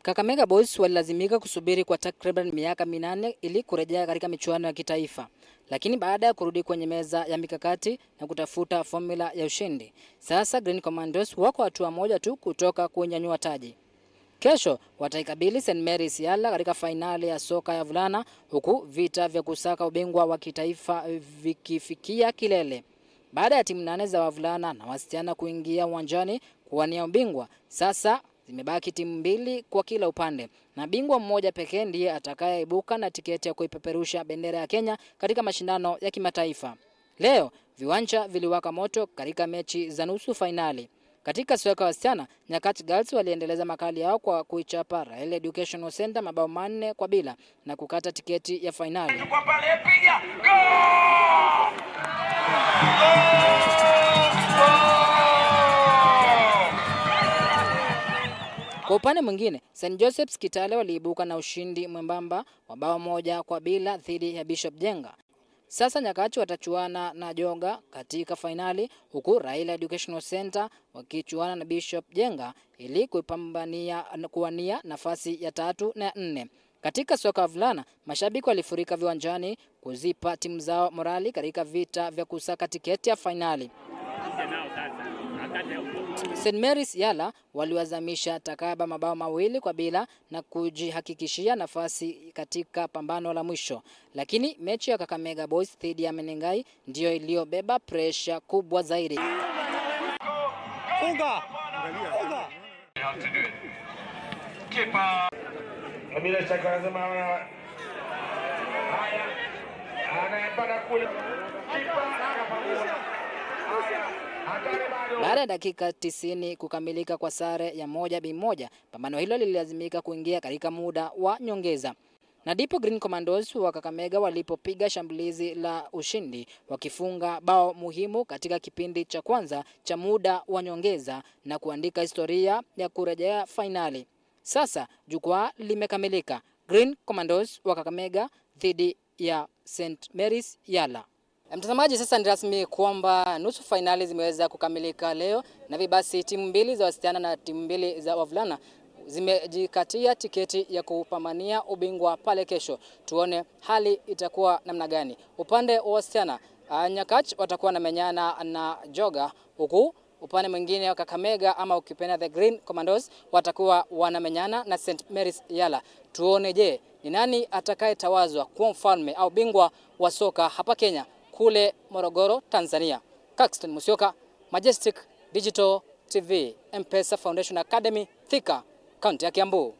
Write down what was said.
Kakamega Boys walilazimika kusubiri kwa takriban miaka 8 ili kurejea katika michuano ya kitaifa. Lakini baada ya kurudi kwenye meza ya mikakati na kutafuta formula ya ushindi, sasa Green Commandos wako hatua moja tu kutoka kunyanyua taji. Kesho wataikabili St. Mary's Yala katika fainali ya soka ya vulana, huku vita vya kusaka ubingwa wa kitaifa vikifikia kilele. Baada ya timu 8 za wavulana na wasichana kuingia uwanjani kuwania ubingwa, sasa zimebaki timu 2 kwa kila upande, na bingwa mmoja pekee ndiye atakayeibuka na tiketi ya kuipeperusha bendera ya Kenya katika mashindano ya kimataifa. Leo viwanja viliwaka moto katika mechi za nusu fainali. Katika soka wasichana, Nyakach Girls waliendeleza makali yao kwa kuichapa Raila Educational Center mabao 4-0 na kukata tiketi ya fainali. Kwa upande mwingine, St. Joseph's Kitale waliibuka na ushindi mwembamba wa bao 1-0 dhidi ya Bishop Jenga. Sasa Nyakach watachuana na Joga katika fainali, huku Raila Educational Center wakichuana na Bishop Jenga ili kuwania nafasi ya 3 na 4. Katika soka vulana, mashabiki walifurika viwanjani kuzipa timu zao morali katika vita vya kusaka tiketi ya fainali. St. Mary's Yala waliwazamisha Takaba mabao 2-0 na kujihakikishia nafasi katika pambano la mwisho. Lakini mechi ya Kakamega Boys dhidi ya Menengai ndiyo iliyobeba pressure kubwa zaidi. Baada ya dakika 90 kukamilika kwa sare ya 1-1, pambano hilo lililazimika kuingia katika muda wa nyongeza. Na ndipo Green Commandos wa Kakamega walipopiga shambulizi la ushindi wakifunga bao muhimu katika kipindi cha kwanza cha muda wa nyongeza na kuandika historia ya kurejea fainali. Sasa jukwaa limekamilika. Green Commandos wa Kakamega dhidi ya St. Mary's Yala. Mtazamaji, sasa ni rasmi kwamba nusu fainali zimeweza kukamilika leo, na hivi basi timu 2 za wasichana na timu 2 za wavulana zimejikatia tiketi ya kupambania ubingwa pale kesho. Tuone hali itakuwa namna gani. Upande wa wasichana, Nyakach watakuwa na menyana na Joga, huku upande mwingine wa Kakamega ama ukipenda the Green Commandos watakuwa wanamenyana na St. Mary's Yala. Tuone je, ni nani atakayetawazwa kuwa mfalme au bingwa wa soka hapa Kenya kule Morogoro, Tanzania. Caxton Musyoka, Majestic Digital TV, M-Pesa Foundation Academy, Thika, County ya Kiambu.